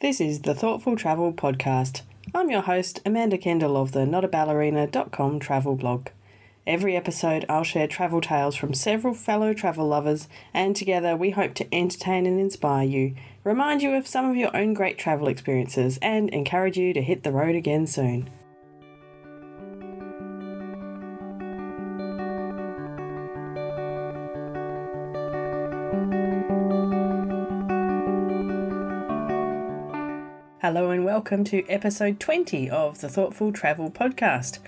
This is the Thoughtful Travel Podcast. I'm your host, Amanda Kendle of the notaballerina.com travel blog. Every episode, I'll share travel tales from several fellow travel lovers, and together we hope to entertain and inspire you, remind you of some of your own great travel experiences, and encourage you to hit the road again soon. Hello and welcome to episode 20 of the Thoughtful Travel Podcast.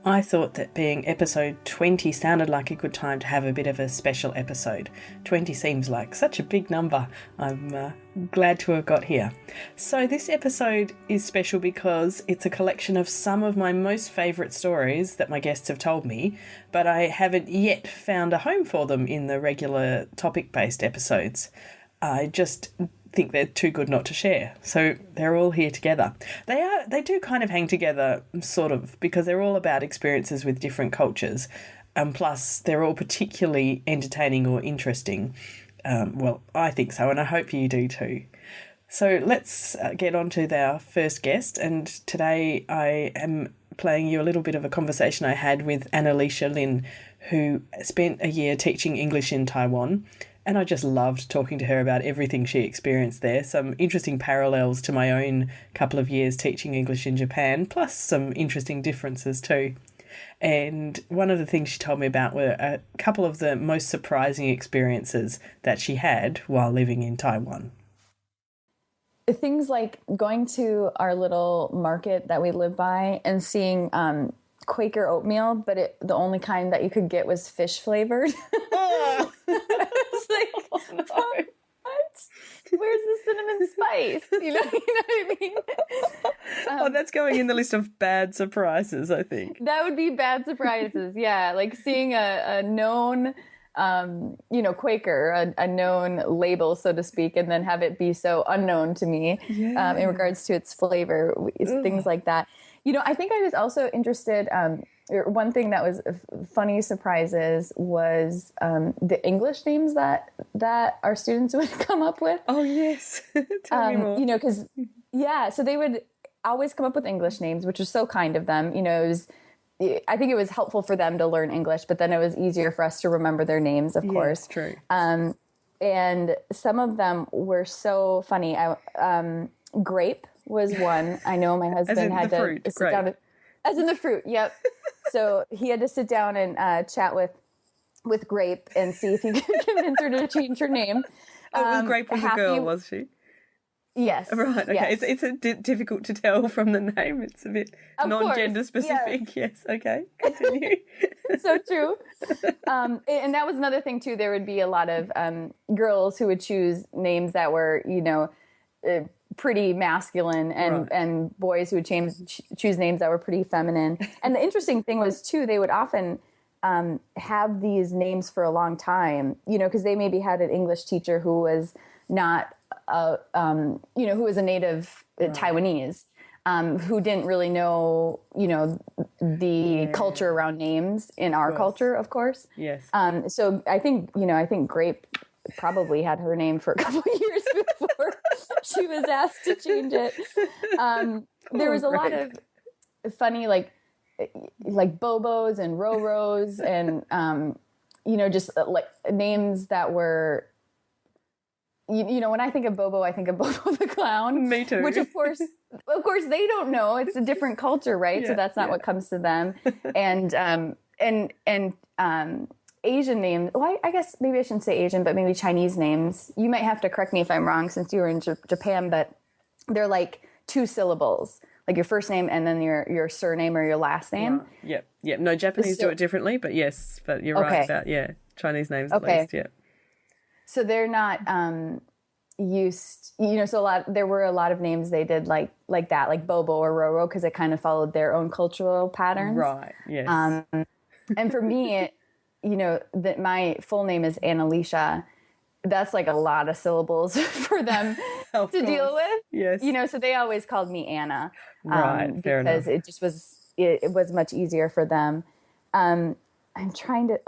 I thought that being episode 20 sounded like a good time to have a bit of a special episode. 20 seems like such a big number. I'm glad to have got here. So this episode is special because it's a collection of some of my most favourite stories that my guests have told me, but I haven't yet found a home for them in the regular topic-based episodes. I just think they're too good not to share. So they're all here together. They do kind of hang together, sort of, because they're all about experiences with different cultures. Plus, they're all particularly entertaining or interesting. Well, I think so, and I hope you do too. So let's get on to our first guest. And today I am playing you a little bit of a conversation I had with Annalicia Lynn, who spent a year teaching English in Taiwan. And I just loved talking to her about everything she experienced there. Some interesting parallels to my own couple of years teaching English in Japan, plus some interesting differences too. And one of the things she told me about were a couple of the most surprising experiences that she had while living in Taiwan. Things like going to our little market that we live by and seeing Quaker oatmeal, but the only kind that you could get was fish flavored. Oh. It's like, Oh, no. what? Where's the cinnamon spice? You know what I mean? That's going in the list of bad surprises, I think. That would be bad surprises. Yeah, like seeing a known, Quaker, a known label, so to speak, and then have it be so unknown to me in regards to its flavor, things like that. I think I was also interested. One thing that was funny surprises was the English names that our students would come up with. Oh, yes. Tell me more. So they would always come up with English names, which was so kind of them. I think it was helpful for them to learn English, but then it was easier for us to remember their names, of course. True. And some of them were so funny. Grape was one. I know my husband had to sit down. As in the fruit, yep. So he had to sit down and chat with Grape and see if he could convince her to change her name. Grape was a girl, was she? Yes. Right, okay. Yes. It's difficult to tell from the name. It's a bit non-gender specific. Yes, okay. Continue. So true. And that was another thing, too. There would be a lot of girls who would choose names that were, pretty masculine, and boys who would choose names that were pretty feminine. And the interesting thing was, too, they would often have these names for a long time, because they maybe had an English teacher who was not, who was a native Taiwanese, who didn't really know, the culture around names in our culture, of course. Yes. So I think Grape probably had her name for a couple of years before she was asked to change it. There was a lot of funny, like Bobos and Roros and, just like names that were, when I think of Bobo, I think of Bobo the Clown. Me too. Which of course they don't know. It's a different culture, right? So that's not what comes to them. And Asian names. Well, I guess maybe I shouldn't say Asian, but maybe Chinese names. You might have to correct me if I'm wrong, since you were in Japan, but they're like 2 syllables, like your first name and then your surname or your last name. Right. Yep. No, Japanese do it differently, but yes, but you're right about Chinese names at least. Yeah. So they're not used, so there were a lot of names they did like that, like Bobo or Roro, because it kind of followed their own cultural patterns. Right. Yes. And for me, that my full name is Annalicia. That's like a lot of syllables for them to deal with. Yes. So they always called me Anna. Right. Fair enough. Because it just was much easier for them. I'm trying to.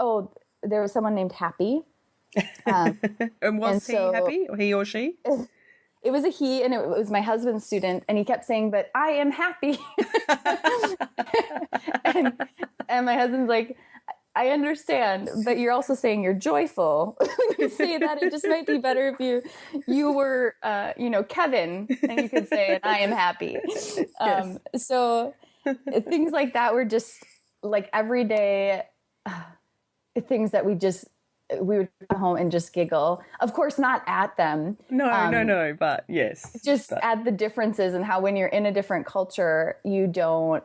There was someone named Happy. And was he happy? He or she? it was a he, and it was my husband's student, and he kept saying, "But I am happy." and and my husband's like, I understand, but you're also saying you're joyful. When you say that, it just might be better if you were, Kevin, and you could say, "I am happy." Yes. So things like that were just like everyday things that we would come home and just giggle. Of course, not at them. No, but yes. Just at the differences and how when you're in a different culture, you don't.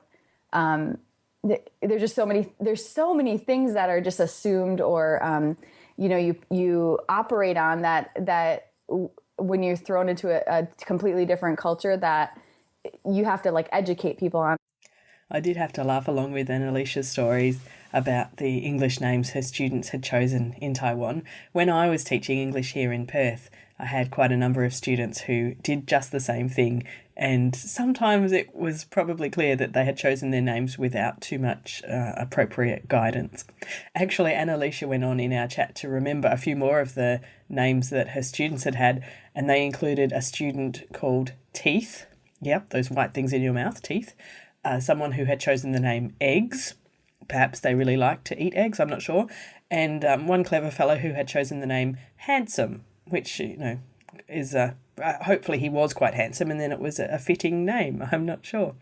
There's just there's so many things that are just assumed, or you operate on that when you're thrown into a completely different culture that you have to like educate people on. I did have to laugh along with Annalicia's stories about the English names her students had chosen in Taiwan. When I was teaching English here in Perth, I had quite a number of students who did just the same thing, and sometimes it was probably clear that they had chosen their names without too much appropriate guidance. Actually, Annalicia went on in our chat to remember a few more of the names that her students had, and they included a student called Teeth. Yep, those white things in your mouth, teeth. Someone who had chosen the name Eggs. Perhaps they really liked to eat eggs, I'm not sure. And one clever fellow who had chosen the name Handsome, which, is hopefully he was quite handsome, and then it was a fitting name. I'm not sure.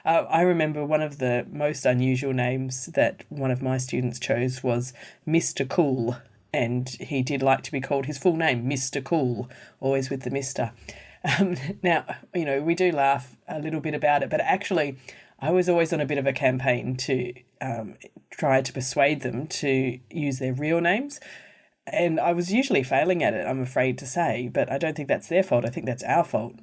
I remember one of the most unusual names that one of my students chose was Mr. Cool, and he did like to be called his full name, Mr. Cool, always with the Mr. Now, we do laugh a little bit about it, but actually I was always on a bit of a campaign to try to persuade them to use their real names. And I was usually failing at it, I'm afraid to say, but I don't think that's their fault. I think that's our fault.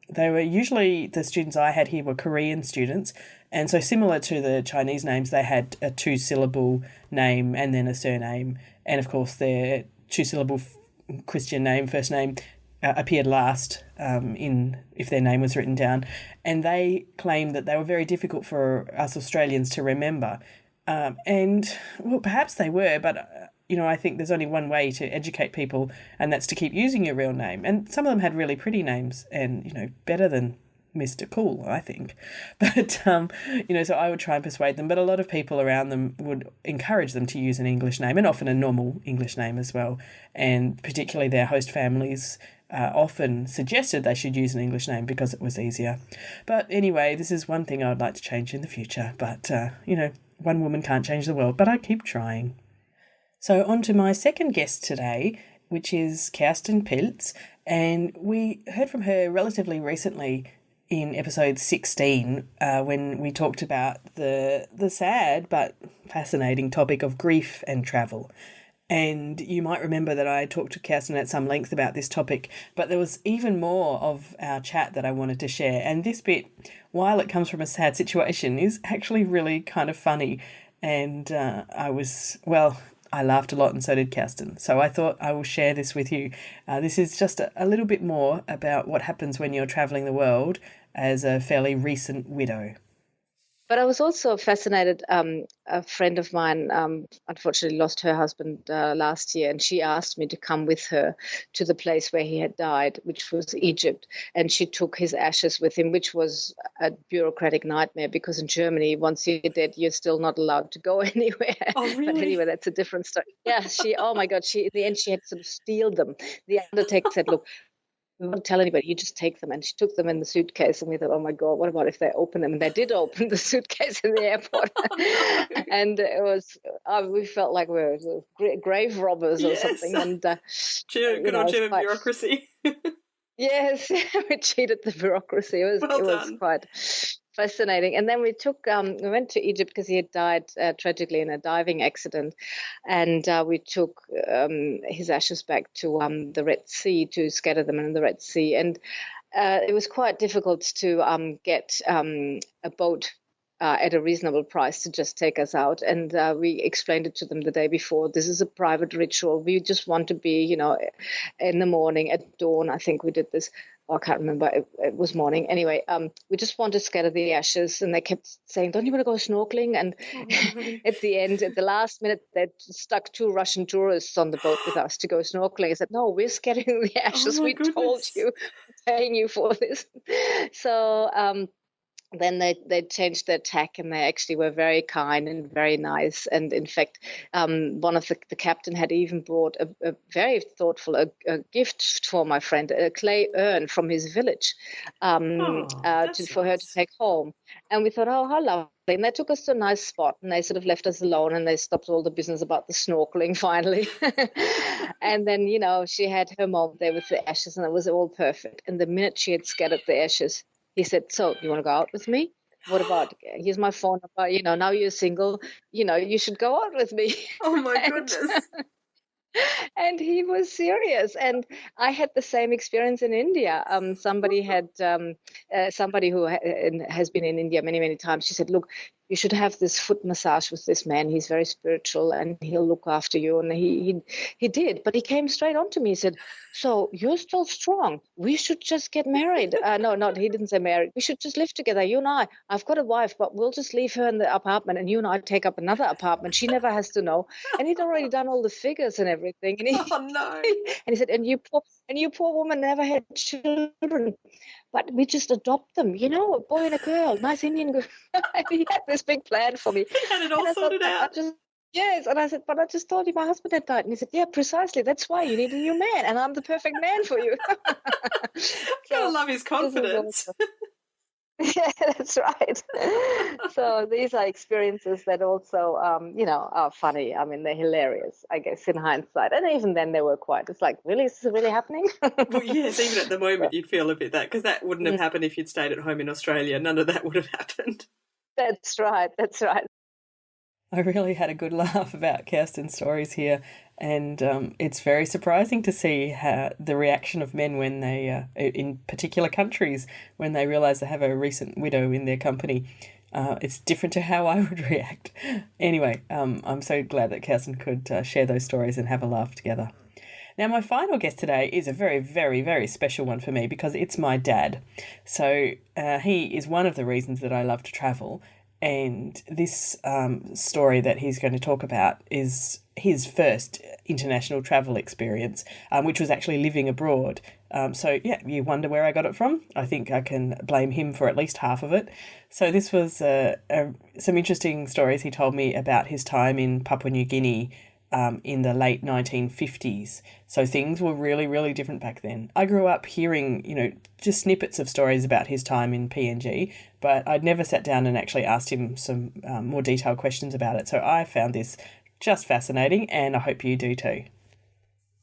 They were usually, the students I had here were Korean students. And so similar to the Chinese names, they had a 2-syllable name and then a surname. And of course, their 2-syllable Christian name, first name, appeared last if their name was written down. And they claimed that they were very difficult for us Australians to remember. And, well, perhaps they were, but I think there's only one way to educate people, and that's to keep using your real name. And some of them had really pretty names and, better than Mr. Cool, I think. But, so I would try and persuade them. But a lot of people around them would encourage them to use an English name, and often a normal English name as well. And particularly their host families often suggested they should use an English name because it was easier. But anyway, this is one thing I would like to change in the future. But, one woman can't change the world, but I keep trying. So on to my second guest today, which is Kerstin Pilz, and we heard from her relatively recently in episode 16 when we talked about the sad but fascinating topic of grief and travel. And you might remember that I talked to Kerstin at some length about this topic, but there was even more of our chat that I wanted to share. And this bit, while it comes from a sad situation, is actually really kind of funny. And I laughed a lot, and so did Kerstin. So I thought I will share this with you. This is just a little bit more about what happens when you're travelling the world as a fairly recent widow. But I was also fascinated. A friend of mine unfortunately lost her husband last year, and she asked me to come with her to the place where he had died, which was Egypt. And she took his ashes with him, which was a bureaucratic nightmare, because in Germany, once you're dead, you're still not allowed to go anywhere. Oh, really? But anyway, that's a different story. Yeah, oh my God, in the end, she had to sort of steal them. The undertaker said, look, we won't tell anybody, you just take them. And she took them in the suitcase, and we thought, oh my God, what about if they open them? And they did open the suitcase in the airport. And it was, we felt like we were grave robbers or something. And good on German bureaucracy. Yes, we cheated the bureaucracy. It was quite fascinating. And then we went to Egypt because he had died tragically in a diving accident, and we took his ashes back to the Red Sea to scatter them in the Red Sea. And it was quite difficult to get a boat at a reasonable price to just take us out. And we explained it to them the day before. This is a private ritual. We just want to be, in the morning at dawn, I think we did this, I can't remember. It was morning. Anyway, we just wanted to scatter the ashes, and they kept saying, "Don't you want to go snorkeling?" And at the last minute, they stuck 2 Russian tourists on the boat with us to go snorkeling. I said, "No, we're scattering the ashes. We told you, we're paying you for this." So then they changed their tack, and they actually were very kind and very nice. And in fact, one of the captain had even brought a very thoughtful a gift for my friend, a clay urn from his village, for her to take home. And we thought, oh, how lovely. And they took us to a nice spot, and they sort of left us alone, and they stopped all the business about the snorkeling finally. And then, she had her moment there with the ashes, and it was all perfect. And the minute she had scattered the ashes, he said, "So, you want to go out with me? What about, here's my phone number, now you're single, you should go out with me." Oh, my goodness. And he was serious. And I had the same experience in India. Somebody who has been in India many, many times. She said, "Look, you should have this foot massage with this man. He's very spiritual, and he'll look after you." And he did, but he came straight on to me. He said, "So you're still strong. We should just get married." No, he didn't say married. "We should just live together. You and I. I've got a wife, but we'll just leave her in the apartment, and you and I take up another apartment. She never has to know." And he'd already done all the figures and everything. And Oh, no. and he said, "And you poor woman never had children. But we just adopt them, a boy and a girl, nice Indian girl." And he had this big plan for me. He had it all sorted out. Yes, and I said, "But I just told you my husband had died." And he said, "Yeah, precisely. That's why you need a new man, and I'm the perfect man for you." I love his confidence. Yeah, that's right. So these are experiences that also, are funny. I mean, they're hilarious, I guess, in hindsight. And even then they were quite, it's like, really? Is this really happening? Well, yes, even at the moment you'd feel a bit that, because that wouldn't have happened if you'd stayed at home in Australia. None of that would have happened. That's right. I really had a good laugh about Kerstin's stories here, and it's very surprising to see how the reaction of men when they, in particular countries, when they realise they have a recent widow in their company. It's different to how I would react. Anyway, I'm so glad that Kerstin could share those stories and have a laugh together. Now, my final guest today is a very, very, very special one for me because it's my dad. So he is one of the reasons that I love to travel. And this story that he's going to talk about is his first international travel experience, which was actually living abroad. So, yeah, you wonder where I got it from? I think I can blame him for at least half of it. So this was some interesting stories he told me about his time in Papua New Guinea in the late 1950s. So things were really, really different back then. I grew up hearing, just snippets of stories about his time in PNG, but I'd never sat down and actually asked him some more detailed questions about it. So I found this just fascinating, and I hope you do too.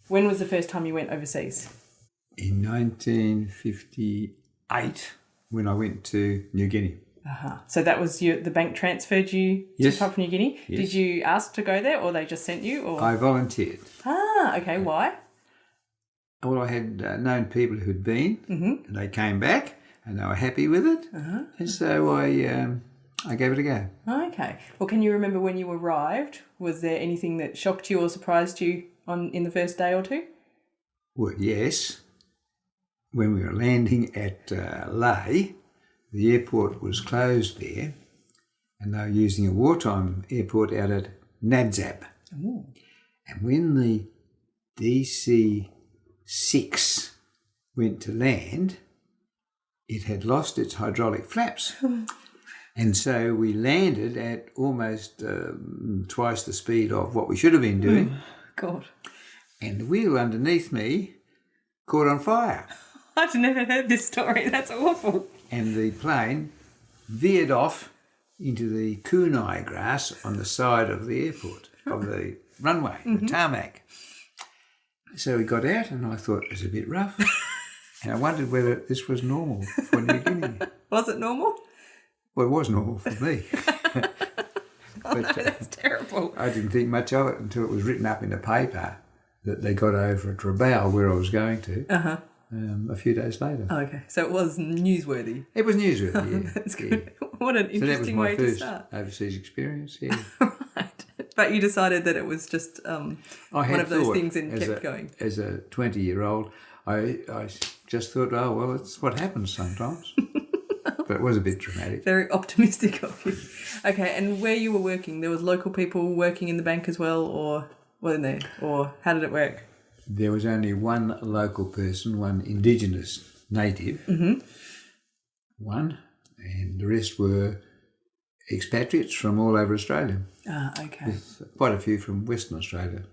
When was the first time you went overseas? In 1958, when I went to New Guinea. Uh-huh. So that was the bank transferred you to Papua New Guinea? Yes. Did you ask to go there, or they just sent you? Or? I volunteered. Ah, okay. Why? Well, I had known people who'd been, and they came back, and they were happy with it, and so I gave it a go. Okay. Well, can you remember when you arrived? Was there anything that shocked you or surprised you in the first day or two? Well, yes. When we were landing at Lae, the airport was closed there, and they were using a wartime airport out at Nadzab. Ooh. And when the DC-6 went to land, it had lost its hydraulic flaps. And so we landed at almost twice the speed of what we should have been doing. God. And the wheel underneath me caught on fire. I've never heard this story. That's awful. And the plane veered off into the kunai grass on the side of the airport, of the runway, the tarmac. So we got out, and I thought it was a bit rough. And I wondered whether this was normal for New Guinea. Was it normal? Well, it was normal for me. No, that's terrible. I didn't think much of it until it was written up in the paper that they got over at Rabaul, where I was going to, a few days later. Oh, okay, so it was newsworthy. It was newsworthy, yeah. That's good. Yeah. What an interesting way to start. So that was my first overseas experience, yeah. Right. But you decided that it was just one of those things and kept going. As a 20-year-old, I just thought, oh, well, it's what happens sometimes. But it was a bit dramatic. Very optimistic of you. Okay, and where you were working, there was local people working in the bank as well, or weren't there? Or how did it work? There was only one local person, one Indigenous native, one, and the rest were expatriates from all over Australia. Ah, okay. With quite a few from Western Australia.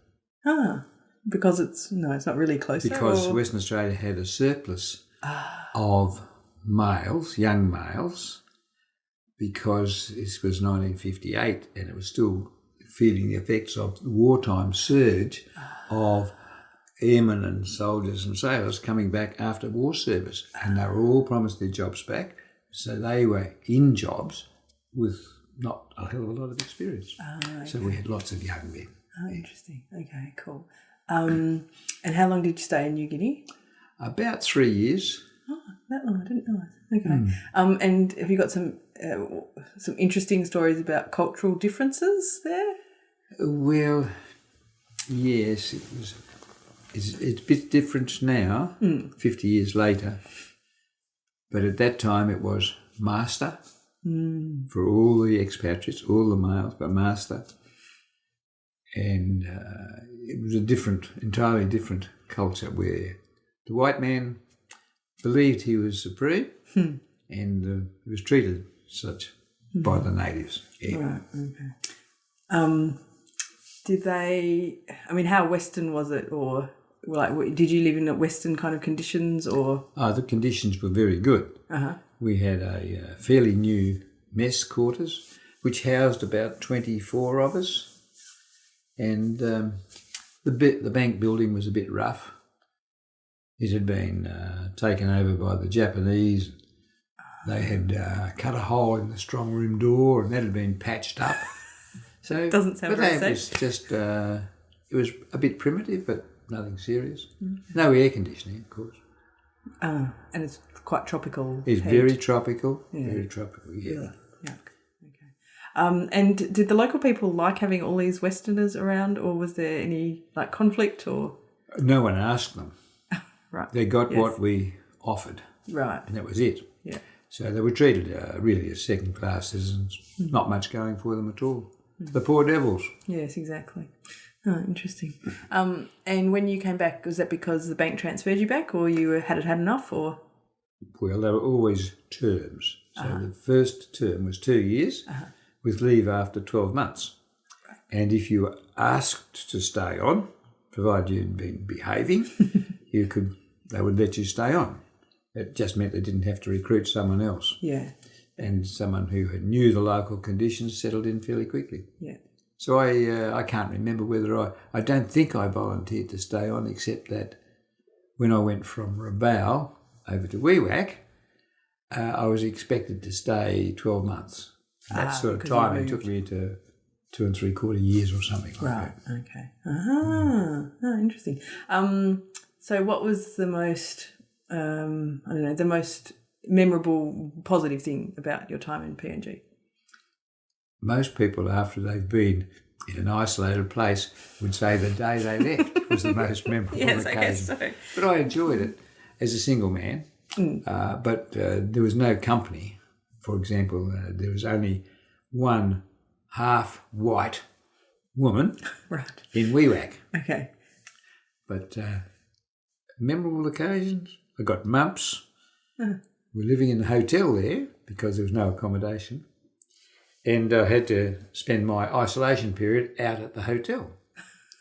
Ah, because it's not really closer? Because Western Australia had a surplus of males, young males, because this was 1958 and it was still feeling the effects of the wartime surge of airmen and soldiers and sailors coming back after war service, and they were all promised their jobs back, so they were in jobs with not a hell of a lot of experience. Okay. So we had lots of young men. Oh, interesting. Okay, cool. And how long did you stay in New Guinea? About 3 years. Oh, that long, I didn't realise. Okay. And have you got some interesting stories about cultural differences there? Well, yes, it was. It's a bit different now, 50 years later. But at that time it was master for all the expatriates, all the males, but master. And it was a entirely different culture where the white man believed he was supreme and he was treated such by the natives. Yeah. Right, okay. Did they, how Western was it, or did you live in Western kind of conditions, or? Oh, the conditions were very good. We had a fairly new mess quarters, which housed about 24 of us, and the bank building was a bit rough. It had been taken over by the Japanese. They had cut a hole in the strong room door, and that had been patched up. So doesn't sound very safe. It was just it was a bit primitive, but nothing serious. No air conditioning, of course. And it's quite tropical. It's very tropical. Yeah. Very tropical. Yeah. Okay. And did the local people like having all these Westerners around, or was there any conflict, or? No one asked them. Right. They got what we offered. Right. And that was it. Yeah. So they were treated really as second-class citizens. Not much going for them at all. The poor devils. Yes, exactly. Oh, interesting. And when you came back, was that because the bank transferred you back, or you had enough, or? Well, they were always terms. So the first term was 2 years with leave after 12 months. Right. And if you were asked to stay on, provided you'd been behaving, they would let you stay on. It just meant they didn't have to recruit someone else. Yeah. And someone who knew the local conditions settled in fairly quickly. Yeah. So I can't remember whether I don't think I volunteered to stay on, except that when I went from Rabaul over to Wewak, I was expected to stay 12 months. That sort of time it took me to 2 3/4 years or something like that. Right, okay. Oh, interesting. So what was the most, the most memorable positive thing about your time in PNG? Most people, after they've been in an isolated place, would say the day they left was the most memorable occasion. I guess so. But I enjoyed it as a single man. But there was no company. For example, there was only one half-white woman in Wewak. Okay. But memorable occasions, I got mumps. We're living in a hotel there because there was no accommodation. And I had to spend my isolation period out at the hotel,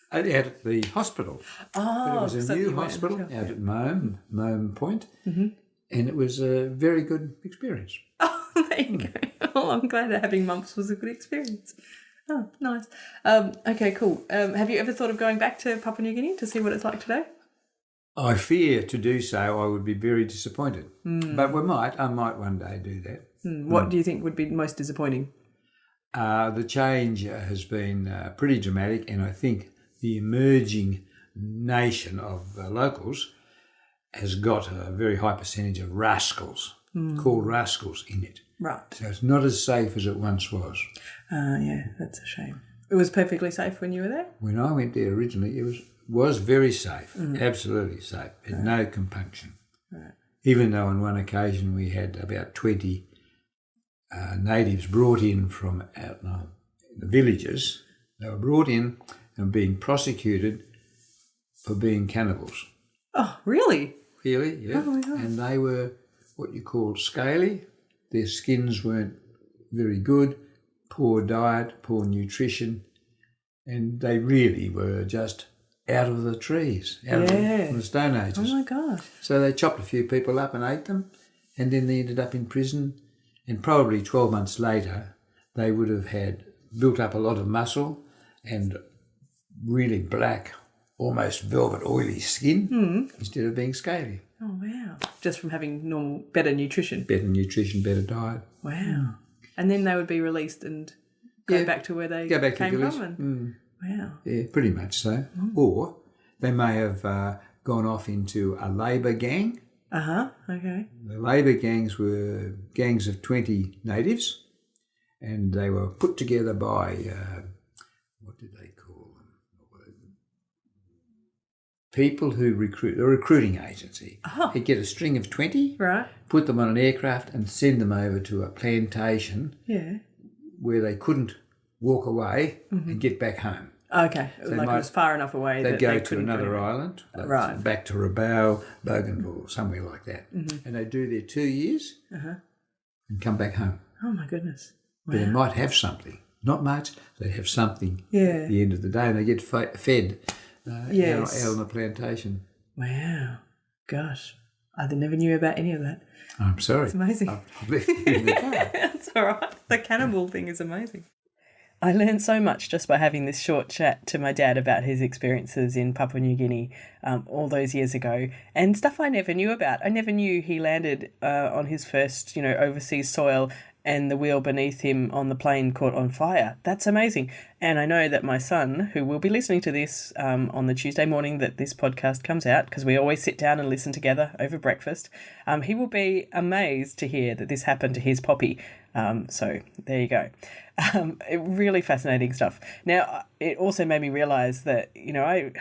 out at the hospital. Oh, but it was a new hospital out at Mome Point, and it was a very good experience. Oh, there you go. Oh, I'm glad that having mumps was a good experience. Oh, nice. Okay, cool. Have you ever thought of going back to Papua New Guinea to see what it's like today? I fear to do so. I would be very disappointed. But I might one day do that. What do you think would be most disappointing? The change has been pretty dramatic, and I think the emerging nation of locals has got a very high percentage of rascals, called rascals, in it. Right. So it's not as safe as it once was. Yeah, that's a shame. It was perfectly safe when you were there? When I went there originally, it was very safe, absolutely safe, and no compunction. Right. Even though on one occasion we had about 20 natives brought in from out in the villages. They were brought in and being prosecuted for being cannibals. Oh, really? Really, yeah. Oh my God. And they were what you call scaly. Their skins weren't very good, poor diet, poor nutrition, and they really were just out of the trees, out of the Stone Ages. Oh my God. So they chopped a few people up and ate them, and then they ended up in prison. And probably 12 months later, they would have had built up a lot of muscle and really black, almost velvet, oily skin instead of being scaly. Oh, wow. Just from having better nutrition. Better nutrition, better diet. Wow. And then they would be released and go back to where they came from? And, wow. Yeah, pretty much so. Or they may have gone off into a labour gang. Okay. The labour gangs were gangs of 20 natives, and they were put together by, what did they call them? People who recruit, a recruiting agency. He'd get a string of 20, Right. put them on an aircraft and send them over to a plantation where they couldn't walk away and get back home. Okay. So it was far enough away that They'd go they to couldn't another go. island, Right. back to Rabaul, Bougainville, somewhere like that. And they'd do their 2 years and come back home. Oh, my goodness. Wow. But they might have something. Not much, they have something Yeah. at the end of the day, and they get fed Yes. out on the plantation. Wow. Gosh. I never knew about any of that. I'm sorry. It's amazing. I've left you in the dark. That's all right. The cannibal thing is amazing. I learned so much just by having this short chat to my dad about his experiences in Papua New Guinea all those years ago, and stuff I never knew about. I never knew he landed on his first, overseas soil and the wheel beneath him on the plane caught on fire. That's amazing. And I know that my son, who will be listening to this on the Tuesday morning that this podcast comes out, because we always sit down and listen together over breakfast, he will be amazed to hear that this happened to his poppy. So there you go. Really fascinating stuff. Now, it also made me realise that,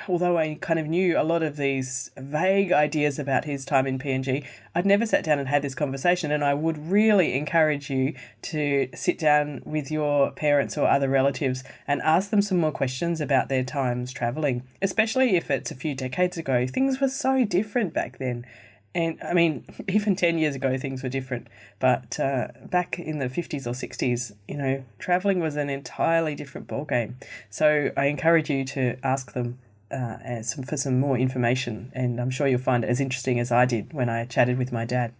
although I kind of knew a lot of these vague ideas about his time in PNG, I'd never sat down and had this conversation, and I would really encourage you to sit down with your parents or other relatives and ask them some more questions about their times travelling, especially if it's a few decades ago. Things were so different back then. And I mean, even 10 years ago, things were different. But back in the 50s or 60s, travelling was an entirely different ballgame. So I encourage you to ask them for some more information. And I'm sure you'll find it as interesting as I did when I chatted with my dad.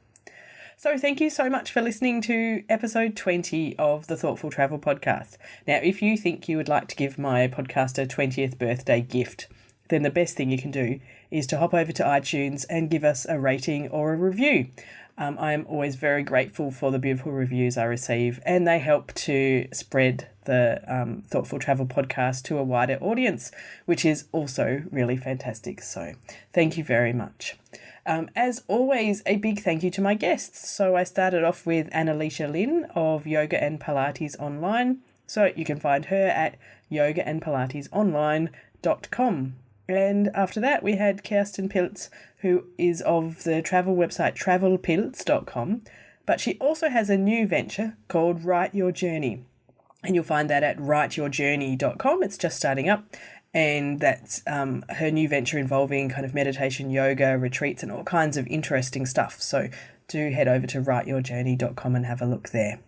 So thank you so much for listening to episode 20 of the Thoughtful Travel Podcast. Now, if you think you would like to give my podcast a 20th birthday gift, then the best thing you can do is to hop over to iTunes and give us a rating or a review. I am always very grateful for the beautiful reviews I receive, and they help to spread the Thoughtful Travel Podcast to a wider audience, which is also really fantastic. So thank you very much. As always, a big thank you to my guests. So I started off with Annalicia Lynn of Yoga and Pilates Online. So you can find her at yogaandpilatesonline.com. And after that, we had Kerstin Pilz, who is of the travel website travelpilz.com. But she also has a new venture called Write Your Journey. And you'll find that at writeyourjourney.com. It's just starting up. And that's her new venture involving kind of meditation, yoga, retreats, and all kinds of interesting stuff. So do head over to writeyourjourney.com and have a look there.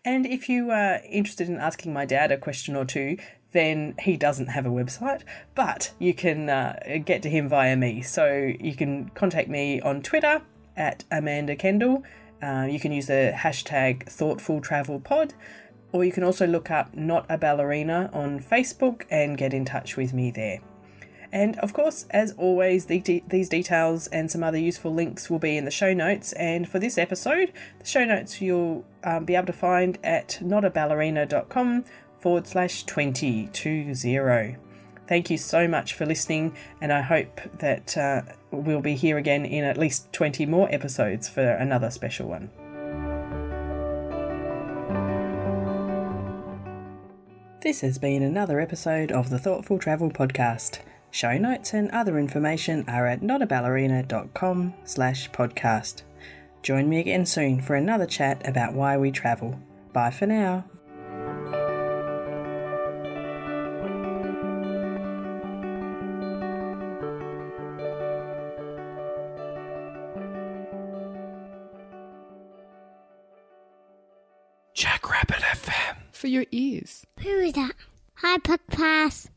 And if you are interested in asking my dad a question or two, then he doesn't have a website, but you can get to him via me. So you can contact me on Twitter at Amanda Kendle. You can use the hashtag ThoughtfulTravelPod, or you can also look up Not a Ballerina on Facebook and get in touch with me there. And of course, as always, these details and some other useful links will be in the show notes. And for this episode, the show notes you'll be able to find at notaballerina.com/2020. Thank you so much for listening, and I hope that we'll be here again in at least 20 more episodes for another special one. This has been another episode of the Thoughtful Travel Podcast. Show notes and other information are at notaballerina.com/podcast. Join me again soon for another chat about why we travel. Bye for now. Jackrabbit FM. For your ears. Who is that? Hi, podcast.